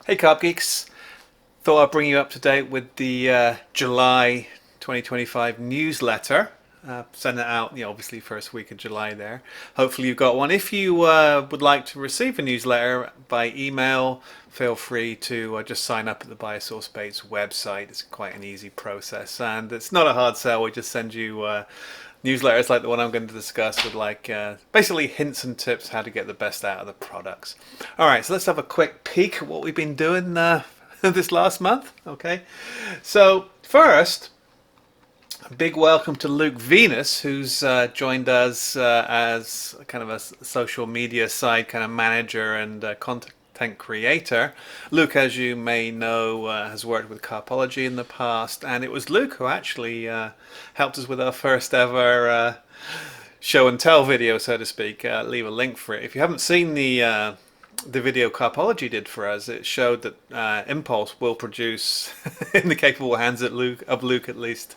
Hey Carp Geeks, thought I'd bring you up to date with the July 2025 newsletter. Send it out, obviously first week of July there. Hopefully you've got one. If you would like to receive a newsletter by email, feel free to just sign up at the BioSource Baits website. It's quite an easy process and it's not a hard sell. We just send you newsletters like the one I'm going to discuss with basically hints and tips how to get the best out of the products. All right, so let's have a quick peek at what we've been doing this last month. Okay, so first, a big welcome to Luke Venus, who's joined us as kind of a social media side kind of manager and content creator. Luke, as you may know, has worked with Carpology in the past, and it was Luke who actually helped us with our first ever show and tell video, so to speak. Leave a link for it. If you haven't seen the video Carpology did for us, it showed that Impulse will produce, in the capable hands of Luke at least,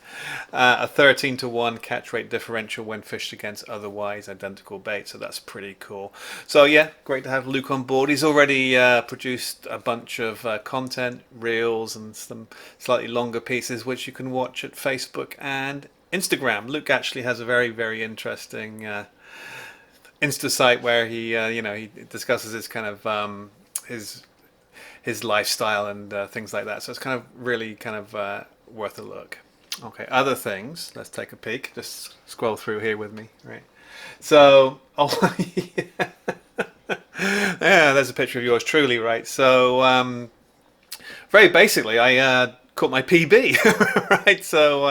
a 13-to-1 catch rate differential when fished against otherwise identical baits. So that's pretty cool. So yeah, great to have Luke on board. He's already produced a bunch of content, reels, and some slightly longer pieces, which you can watch at Facebook and Instagram. Luke actually has a very, very interesting Insta site where he he discusses his kind of his lifestyle and things like that. So it's kind of really kind of worth a look. Okay, other things. Let's take a peek. Just scroll through here with me, right? So, oh yeah, yeah, there's a picture of yours truly, right? So, very basically, I caught my PB, right? So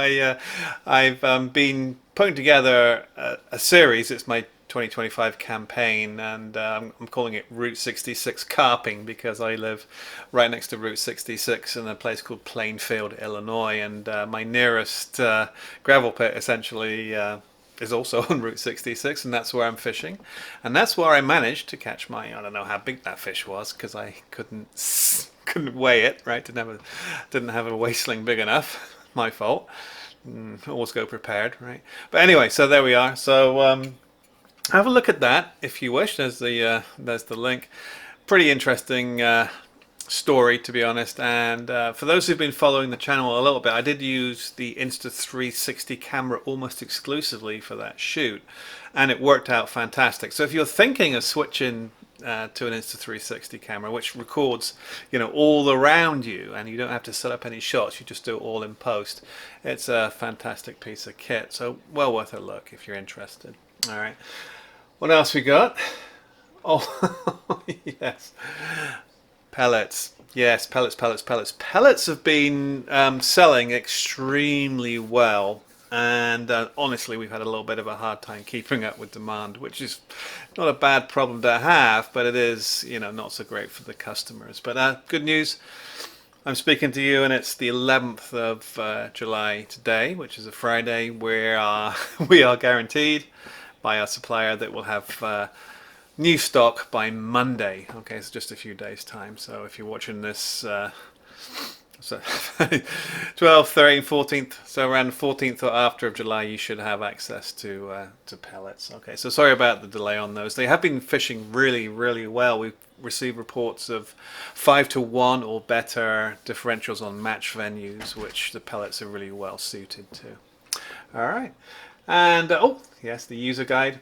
I've been putting together a series. It's my 2025 campaign, and I'm calling it Route 66 Carping because I live right next to Route 66 in a place called Plainfield, Illinois, and my nearest gravel pit essentially is also on Route 66, and that's where I'm fishing, and that's where I managed to catch my, I don't know how big that fish was because I couldn't weigh it, right? Didn't have a weigh sling big enough. My fault. Always go prepared, right? But anyway, so there we are. So have a look at that if you wish. There's the link. Pretty interesting story, to be honest. And for those who've been following the channel a little bit, I did use the Insta360 camera almost exclusively for that shoot, and it worked out fantastic. So if you're thinking of switching to an Insta360 camera, which records, all around you, and you don't have to set up any shots, you just do it all in post. It's a fantastic piece of kit, so well worth a look if you're interested. All right. What else we got? Oh, yes. Pellets. Yes, pellets. Pellets have been selling extremely well. And honestly, we've had a little bit of a hard time keeping up with demand, which is not a bad problem to have, but it is, not so great for the customers. But good news. I'm speaking to you, and it's the 11th of July today, which is a Friday, where we are guaranteed by our supplier that we'll have new stock by Monday. Okay, so just a few days time. So if you're watching this, so 12th, 13th, 14th, so around the 14th or after of July, you should have access to pellets. Okay, so sorry about the delay on those. They have been fishing really, really well. We've received reports of 5-to-1 or better differentials on match venues, which the pellets are really well suited to. All right. And oh yes, the user guide.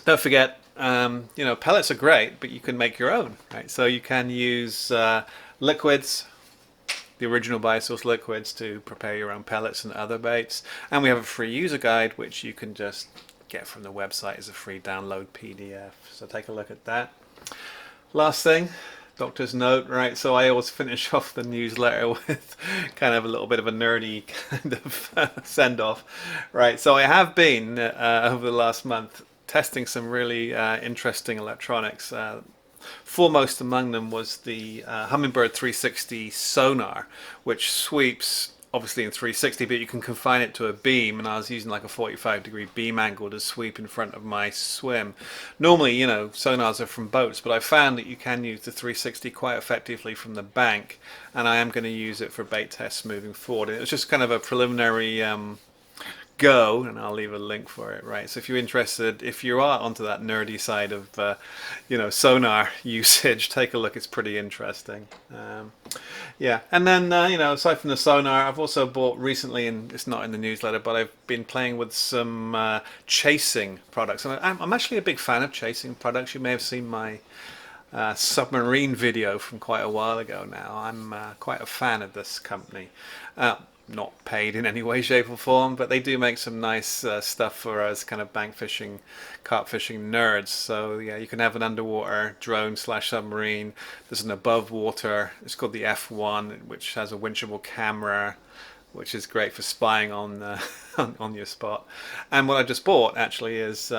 Don't forget, pellets are great, but you can make your own, right? So you can use liquids, the original BioSource liquids, to prepare your own pellets and other baits. And we have a free user guide, which you can just get from the website as a free download PDF. So take a look at that. Last thing. Doctor's note, right? So I always finish off the newsletter with kind of a little bit of a nerdy kind of send off, right? So I have been over the last month testing some really interesting electronics. Foremost among them was the Humminbird 360 sonar, which sweeps obviously in 360, but you can confine it to a beam, and I was using like a 45-degree beam angle to sweep in front of my swim. Normally, sonars are from boats, but I found that you can use the 360 quite effectively from the bank, and I am going to use it for bait tests moving forward. It was just kind of a preliminary Go, and I'll leave a link for it, right? So if you're interested, if you are onto that nerdy side of sonar usage, take a look. It's pretty interesting. Yeah, and then aside from the sonar, I've also bought recently, and it's not in the newsletter, but I've been playing with some chasing products, and I'm actually a big fan of chasing products. You may have seen my submarine video from quite a while ago now. I'm quite a fan of this company. Not paid in any way, shape or form, but they do make some nice stuff for us kind of bank fishing, carp fishing nerds. So yeah, you can have an underwater drone slash submarine. There's an above water, it's called the F1, which has a winchable camera, which is great for spying on on your spot. And what I just bought actually is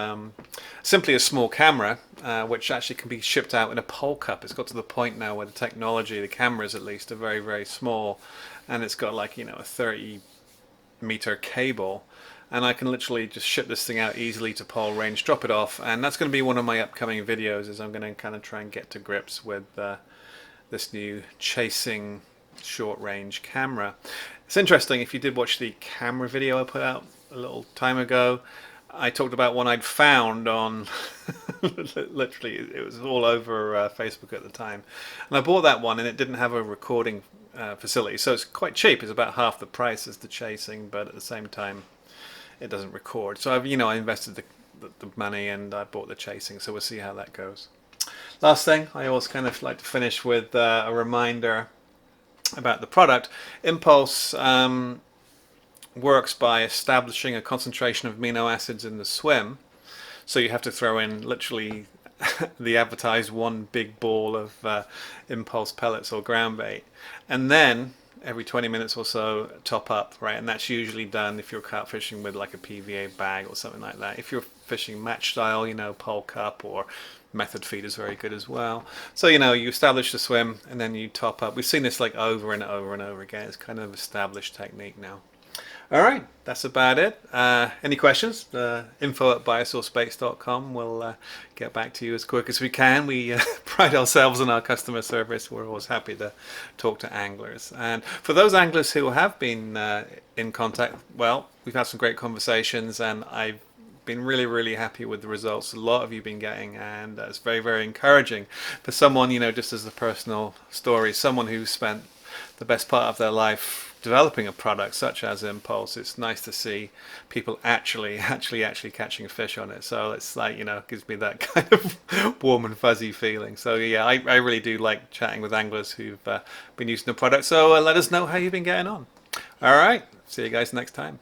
simply a small camera, which actually can be shipped out in a pole cup. It's got to the point now where the technology, the cameras at least, are very, very small, and it's got like a 30-meter cable, and I can literally just ship this thing out easily to pole range, drop it off, and that's going to be one of my upcoming videos. Is I'm going to kind of try and get to grips with this new chasing short range camera. It's interesting, if you did watch the camera video I put out a little time ago, I talked about one I'd found on literally it was all over Facebook at the time, and I bought that one and it didn't have a recording facility, so it's quite cheap. It's about half the price as the chasing, but at the same time it doesn't record. So I invested the money and I bought the chasing, so we'll see how that goes. Last thing, I always kind of like to finish with a reminder about the product. Impulse works by establishing a concentration of amino acids in the swim, so you have to throw in literally the advertised one big ball of Impulse pellets or ground bait, and then every 20 minutes or so top up, right? And that's usually done if you're carp fishing with like a PVA bag or something like that. If you're fishing match style, pole cup or method feed is very good as well. So you establish the swim and then you top up. We've seen this like over and over and over again. It's kind of established technique now. All right, that's about it. Any questions? info@biosourcebaits.com. We'll get back to you as quick as we can. We pride ourselves on our customer service. We're always happy to talk to anglers. And for those anglers who have been in contact, well, we've had some great conversations, and I've been really, really happy with the results a lot of you been getting, and it's very, very encouraging for someone, just as a personal story, someone who spent the best part of their life developing a product such as Impulse. It's nice to see people actually catching a fish on it. So it's like, gives me that kind of warm and fuzzy feeling. So yeah, I really do like chatting with anglers who've been using the product. So let us know how you've been getting on. All right, see you guys next time.